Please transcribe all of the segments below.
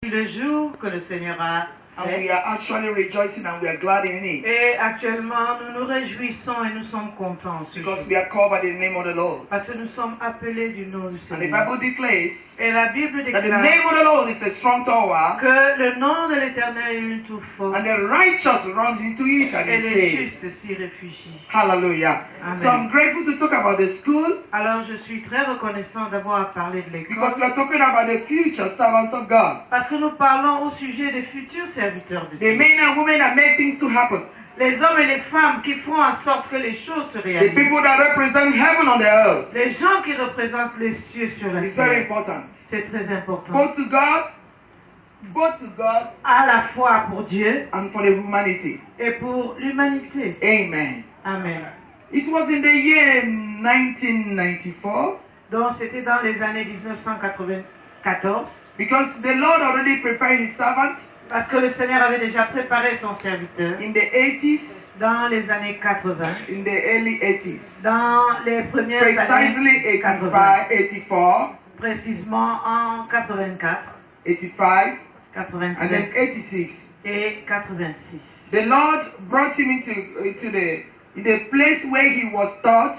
Le jour que le Seigneur a And fait. we are actually rejoicing and we are glad in it. Et actuellement, nous nous réjouissons et nous sommes contents. Because we are called by the name of the Lord. Parce que nous sommes appelés du nom du And the Seigneur. Bible declares Et la Bible that the déclare name of the Lord is a strong tower, que le nom de l'Éternel est une tour forte. and the righteous runs into it and Et is les saved. justes s'y réfugient. Hallelujah. Amen. So I'm grateful to talk about the school Alors je suis très reconnaissant d'avoir parlé de because we l'école. are talking about the future servants of God. Parce que nous parlons au sujet des futurs serviteurs de The Dieu. men and women that make things to happen. Les hommes et les femmes qui font en sorte que les choses se The réalisent. people that represent heaven on the earth. Les gens qui représentent les cieux sur la It's very terre. important. C'est très important. Both to God À la fois pour Dieu and for the humanity. et pour l'humanité. Amen. Amen. It was in the year 1994 Donc c'était dans les années 1994, because the Lord already prepared his servants parce que le Seigneur avait déjà préparé son serviteur in the 80s, dans les années 80, in the early 80s. dans les premières Precisely années 80, 84, précisément en 84, 85, and then 87 86. et 86. The Lord brought him into the place where he was taught,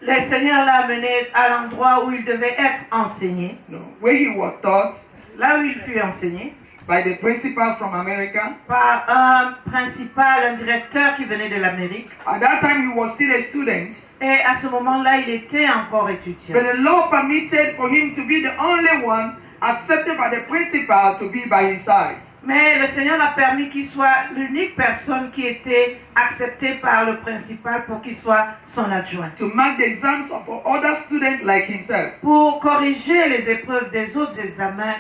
Le Seigneur l'a amené à l'endroit où il devait être enseigné, where he was taught là où il fut enseigné, by the principal from America. par un principal, un directeur qui venait de l'Amérique. At that time, he was still a student, Et à ce moment-là, il était encore étudiant. but the Lord permitted for him to be the only one accepted by the principal to be by his side. Mais le Seigneur a permis qu'il soit l'unique personne qui était acceptée par le principal pour qu'il soit son adjoint. To mark the exams of other students like himself. Pour corriger les épreuves des autres examens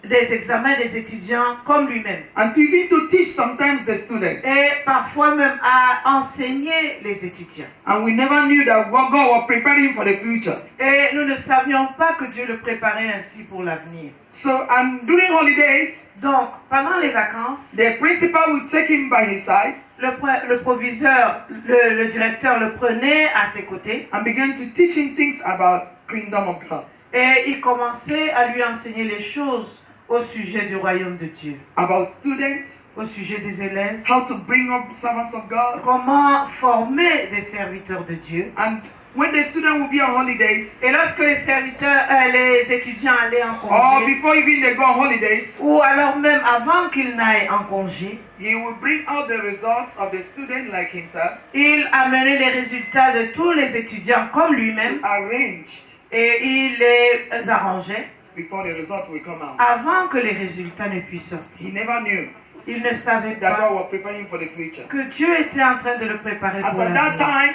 des étudiants comme lui-même. And to even to teach sometimes the students. Et parfois même à enseigner les étudiants. And we never knew that God was preparing him for the future. Et nous ne savions pas que Dieu le préparait ainsi pour l'avenir. So, and during holidays, Donc, pendant les vacances, the principal would take him by his side le proviseur, le directeur le prenait à ses côtés and began to teach him things about kingdom of God, et il commençait à lui enseigner les choses au sujet du royaume de Dieu, about students, au sujet des élèves, how to bring up servants of God. comment former des serviteurs de Dieu. And when the student would be on holidays, Et lorsque les étudiants allaient en or congé, before even they go on holidays, ou alors même avant qu'ils n'aillent en congé, he would bring out the results of the student like himself, il amenait les résultats de tous les étudiants comme lui-même arranged et il les arrangeait before the results will come out. avant que les résultats ne puissent He sortir. never knew Il ne savait that God pas was preparing for the future. que Dieu était en train de le préparer As pour at that l'avenir. time,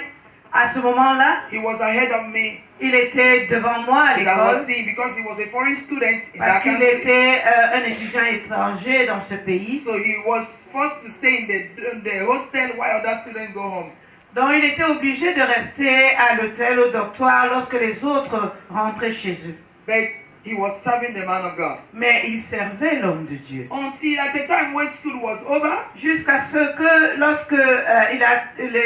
À ce moment-là, he was ahead of me il était devant moi à that I was l'école seeing because he was a foreign student in parce that qu'il country. était un étudiant étranger dans ce pays. So he was forced to stay in the hostel while other students go home. Donc il était obligé de rester à l'hôtel, au dortoir, lorsque les autres rentraient chez eux. But he was serving the man of God. Mais il servait l'homme de Dieu. Until at the time when school was over, Jusqu'à ce que, lorsque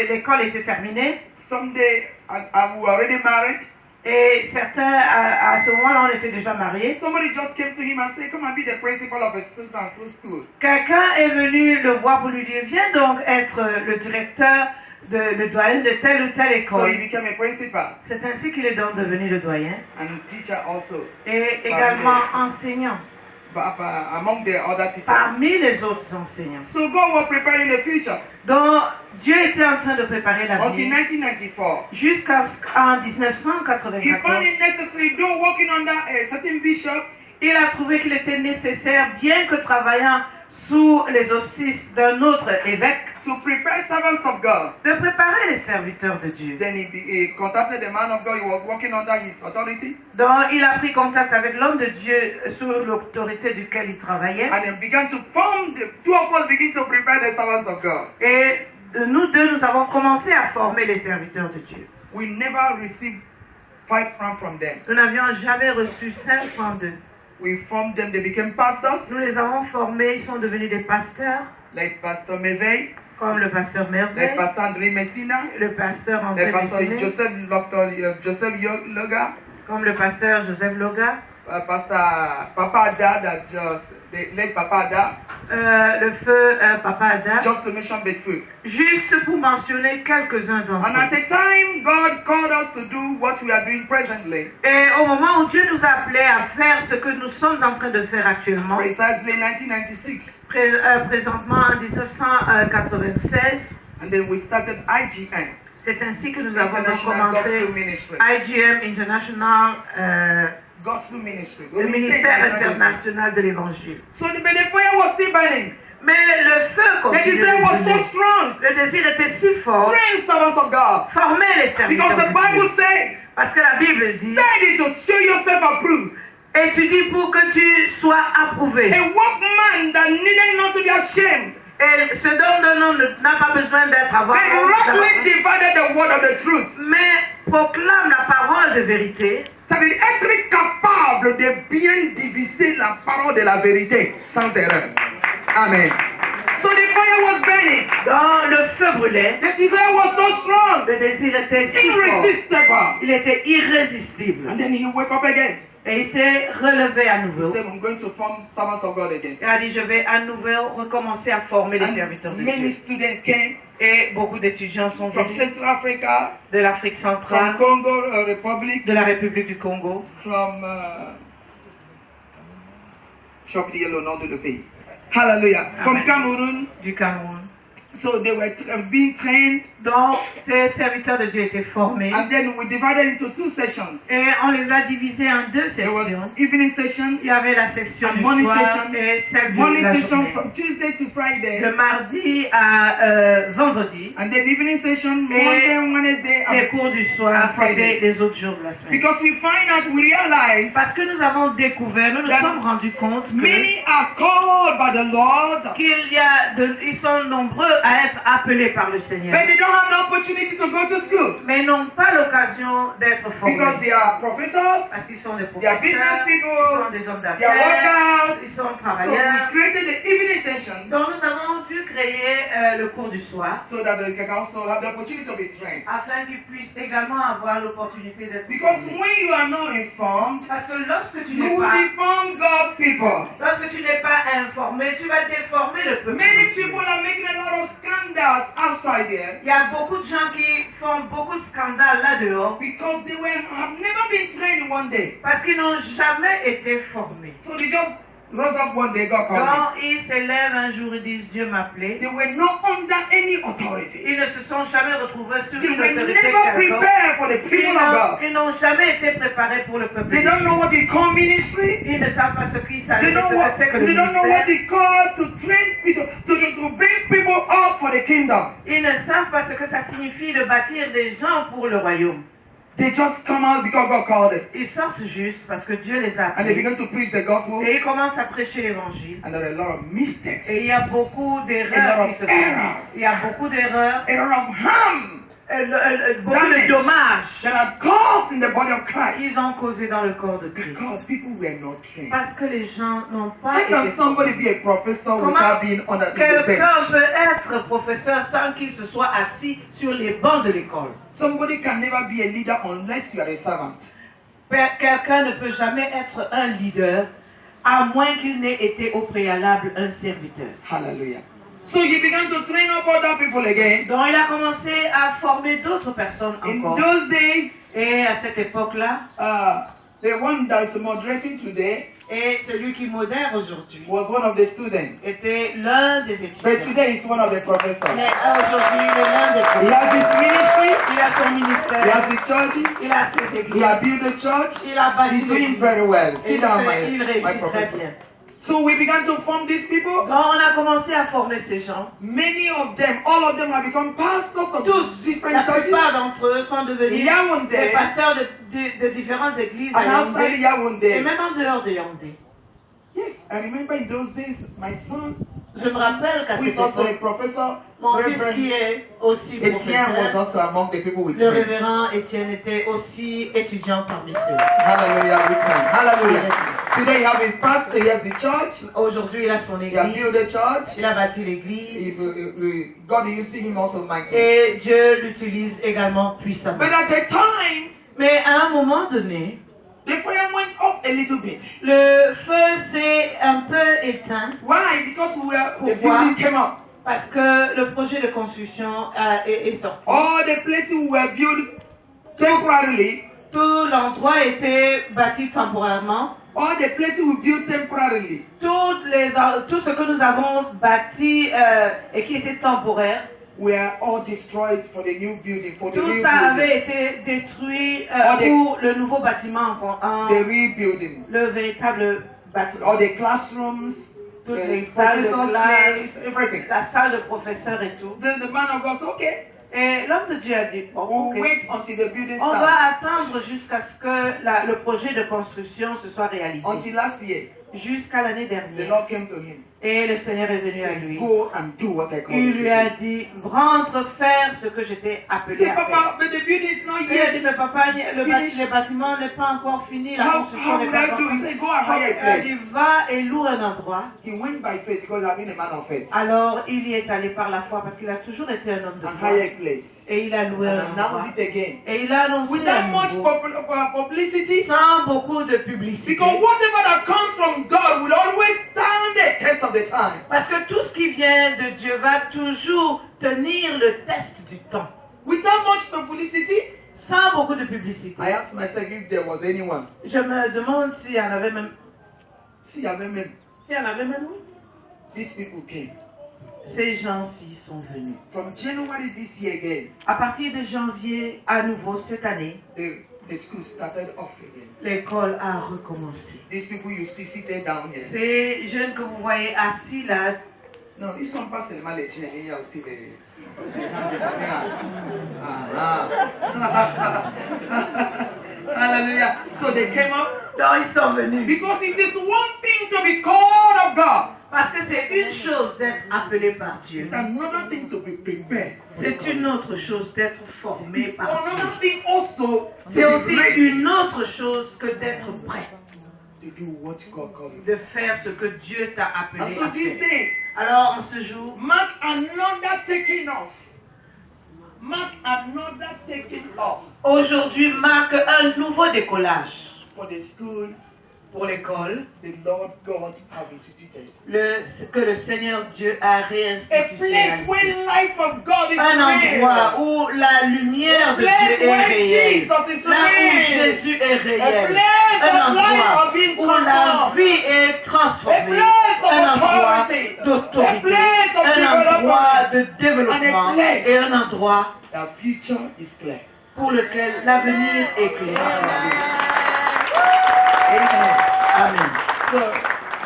l'école était terminée, someday I was already married. et certains, à ce moment-là, on était déjà mariés, Somebody just came to him and said, "Come and be the principal of a so school." quelqu'un est venu le voir pour lui dire, viens donc être le directeur, le doyen de telle ou telle So he école. became a principal C'est ainsi qu'il est donc devenu le doyen and teacher also, et également enseignant among the other teachers. parmi les autres enseignants. So God was preparing the future Donc Dieu était en train de préparer until l'avenir 1994. jusqu'en He 1994. found it necessary, though working under a certain bishop, Il a trouvé qu'il était nécessaire, bien que travaillant sous les auspices d'un autre évêque, to prepare servants of God. de préparer les serviteurs de Dieu. Then he contacted the man of God he was working under his authority Donc il a pris contact avec l'homme de Dieu sous l'autorité duquel il travaillait. and then began to form, the two of us begin to prepare the servants of God. Et nous deux, nous avons commencé à former les serviteurs de Dieu. We never received 5 francs from them. Nous n'avions jamais reçu 5 francs d'eux. We formed them, they became pastors, Nous les avons formés, ils sont devenus des pasteurs, like Pastor Mevey, comme le pasteur like Merveille, Pastor André Messina, le pasteur André like Pastor Messinet, Joseph Loga, comme le pasteur Joseph Loga, Pastor Papa Ada, that just the late Papa Ada, Le feu Papa Ada. just to mention the few. Juste pour mentionner quelques-uns d'entre And at eux. the time God called us to do what we are doing presently, Et au moment où Dieu nous a appelés à faire ce que nous sommes en train de faire actuellement, precisely 1996, présentement en 1996, and then we started IGN, c'est ainsi que nous avons donc International commencé Gospel Ministry. IGM International, Gospel Ministry. le ministère international de l'évangile. So the fire was still burning. Mais le feu The continuait desire de was so brûler. strong. Le désir était si fort, Train servants of God. former les Because serviteurs the de Bible Dieu. says, Parce que la Bible dit, study to show yourself approved. et tu dis pour que tu sois approuvé. A workman that needed not to be ashamed. Et ce dont un homme n'a pas besoin d'être avoir And honte rightly d'avoir- divided the word of the truth. mais proclame la parole de vérité. Ça veut dire être capable de bien diviser la parole de la vérité sans erreur. Amen. So the fire was burning. Dans le feu brûlait, The desire was so strong. le désir était si fort, Irresistible. il était irrésistible. And then he woke up again. Et il s'est relevé à He nouveau. said, I'm going to form servants of God again. Il a dit, je vais à nouveau recommencer à former les serviteurs And de many Dieu. students came Et beaucoup d'étudiants sont from venus Central Africa, de l'Afrique from centrale, Congo Republic, de la République du Congo, from j'ai oublié le nom de le pays. Hallelujah. From Amen. Cameroon. du Cameroun. So they were being trained, Donc, ces serviteurs de Dieu étaient formés. and then we divided into two sessions. Et on les a divisés en deux There was sections. evening session, Il y avait la section and du morning soir session, et celle de morning la session journée. from Tuesday to Friday, De mardi à vendredi. and then evening session Et Monday, Wednesday, Les and cours du soir, and Friday. c'était les autres jours de la semaine. Because we find out, we realize Parce que nous avons découvert, nous nous That sommes rendus compte que many are called by the Lord, ils sont nombreux à être appelés par le Seigneur, but they don't have the opportunity to go to school mais n'ont pas l'occasion d'être because formés. they are professors, Parce qu'ils sont des they are professeurs, business ils people, sont des hommes they are d'affaires, workers. ils sont So we travailleurs. created the evening session Donc nous avons dû créer le cours du soir so that they can also have the opportunity to be trained. afin qu'ils puissent également avoir l'opportunité d'être Because formés. when you are not informed, Parce que lorsque tu you n'es will pas deform God's people. informé, tu vas déformer le peuple. Many de Dieu. people are making a lot of scandals outside there Il y a beaucoup de gens qui font beaucoup de scandales là dehors because they have never been trained one day. parce qu'ils n'ont jamais été formés. So they just rose up one day, God called me. Quand ils s'élèvent un jour et disent Dieu m'a appelé, They were not under any authority. ils ne se sont jamais retrouvés sur They une were autorité never quelconque. prepared for the people of God. Ils n'ont jamais été préparés pour le peuple. They de don't Dieu. know what they call ministry. Ils ne savent pas ce qui They s'agit, don't, ce que c'est que le they don't know what ministère. they call to train people, to bring people up for the kingdom. Ils ne savent pas ce que ça signifie de bâtir des gens pour le royaume. They just come out because God called them. Ils sortent juste parce que Dieu les a And they appelés. begin to preach the gospel. Et ils commencent à prêcher l'évangile. And there are a lot of mistakes. Et il y a beaucoup A d'erreurs lot qui of se errors. font. Il y a beaucoup d'erreurs, A lot of harm beaucoup Damage. de dommages. that are caused in the body of Christ Ils ont causé dans le corps de Christ. because people were not trained. Parce que les gens n'ont pas How été can somebody formés. be a professor Comment without being on the Quelqu'un bench? peut être professeur sans qu'il se soit assis sur les bancs de l'école. Somebody can never be a leader unless you are a servant. Quelqu'un ne peut jamais être un leader à moins qu'il n'ait été au préalable un serviteur. Hallelujah. So he began to train up other people again. Donc il a commencé à former d'autres personnes In encore. those days, Et à cette époque-là, the one that is moderating today et celui qui modère aujourd'hui was one of the students. était l'un des But étudiants. today he's one of the professors. Mais aujourd'hui, il est l'un des He professeurs. has his ministry, Il a son he ministère, has his churches, il a ses he églises, has built a church. il a bâti He's doing l'église. very well. Et Sit down, il my réussit très professor. bien. So we began to form these people. Donc on a commencé à former ces gens. Many of them, all of them have become pastors of Tous, la different churches. plupart d'entre eux sont devenus Yaoundé. des pasteurs de différentes églises à And outside Yaoundé et Yaoundé. même en dehors de Yaoundé. Yes, I remember in those days, my son, Je me rappelle qu'à who cette is also a époque, professor, mon fils Reverend qui est aussi Etienne was professeur, also among the people with le him. révérend Étienne était aussi étudiant parmi ceux. Hallelujah, with him. Hallelujah. Today he has his pastor, he has the church, Aujourd'hui, il a son he has built a église, church. il a bâti He- l'église God is using him also mightily. et Dieu l'utilise également puissamment. But at the time, Mais à un moment donné, The fire went off a little bit. Le feu s'est un peu éteint. Why? Because the Pourquoi? building came up. Parce que le projet de construction est sorti. All the places were built temporarily. Tout l'endroit était bâti temporairement. All the places we built temporarily. Tout ce que nous avons bâti et qui était temporaire, Were all destroyed for the new building, for the tout new ça building. avait été détruit the- pour le nouveau bâtiment, The rebuilding. le véritable bâtiment. All the classrooms, Toutes the les salles de professors' classe, place, everything. la salle de professeurs et tout. Then the man of God said, okay, Et l'homme de Dieu a dit, bon, we'll ok, wait until the building on va starts. attendre jusqu'à ce que le projet de construction se soit réalisé. Until last year, Jusqu'à l'année the dernière. Lord came to him. Et le Seigneur est venu à Said, lui. go and do what I call Il you lui to a do. dit, rentre faire ce que je t'ai appelé Say, à faire. Papa, but the building is not Il a dit, yet. mais papa, Finish. le bâtiment n'est pas encore fini, la How construction n'est would pas I encore do? He finie. said, go and hire a Il a dit, place. va et loue un endroit. He went by faith because I've been a man of faith. Alors, il y est allé par la foi parce qu'il a toujours été un homme de And foi. hire a place. Et il a loué And un endroit. announce it again. Et il a annoncé Without à much nouveau, publicity. sans beaucoup de publicité. Because whatever that comes from God will always stand the test of the time. Parce que tout ce qui vient de Dieu va toujours tenir le test du temps. Without much publicity, Sans beaucoup de publicité. I asked myself if there was anyone. Je me demande s'il y en avait même. See, I remember S'il y en avait même où? these people came. Ces gens-ci sont venus. From January this year again, À partir de janvier, à nouveau cette année, the school started off again. l'école a recommencé. These people you see seated down here. Ces jeunes que vous voyez assis là, Non, ils sont pas seulement les chiens, il y a aussi les gens des Hallelujah. So they came up. donc ils sont venus. Because it is one thing to be called of God. Parce que c'est une chose d'être appelé par Dieu. It's another thing to be prepared. C'est une autre chose d'être formé It's par Dieu. another thing also C'est to be aussi ready une autre chose que d'être prêt. to do what God called you. De faire ce que Dieu t'a appelé And so à this faire. day, Alors en ce jour, mark another taking off. Mark another taking off aujourd'hui marque un nouveau décollage for the school pour l'école, the Lord God have instituted. que le Seigneur Dieu a A place réinstitutionnalisé. where life of God is Un endroit real. où la lumière de Place Dieu est where réelle. Jesus is Là où real. Jésus est A réel. place Un of life endroit of being où la transformed. vie est A transformée. place of Un endroit authority. A d'autorité. place of Un endroit de development. développement. And a place. Et un endroit The future is clear. pour lequel l'avenir est clair. Amen. Amen. So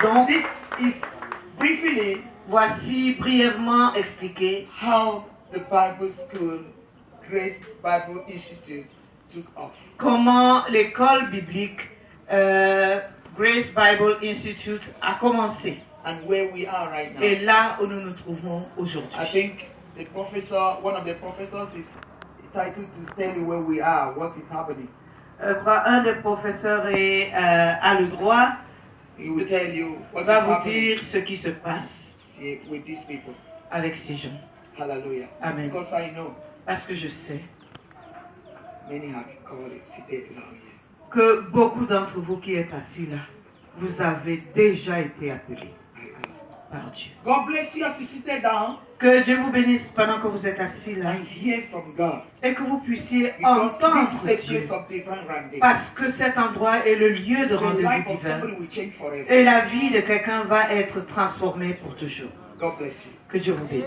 Donc, this is briefly voici brièvement expliqué how the Bible School, Grace Bible Institute, took off. comment l'école biblique Grace Bible Institute a commencé. And where we are right now. Et là où nous nous trouvons I aujourd'hui. think the professor, one of the professors is entitled to tell you where we are, what is happening. Je crois un des professeurs a le droit, He will tell you what is va vous happening dire ce qui se passe here with these people. avec ces gens. Hallelujah. Amen. Because I know Parce que je sais many have called it seated down here. que beaucoup d'entre vous qui êtes assis là, vous avez déjà été appelés par Dieu. God bless you as you sit down Que Dieu vous bénisse pendant que vous êtes assis là and hear from God. et que vous puissiez Because entendre this is a Dieu. place of divine rendezvous. Parce que cet endroit est le lieu de The life rendez-vous of divin. somebody will change forever. Et la vie de quelqu'un va être transformée pour toujours. God bless you. Que Dieu vous bénisse.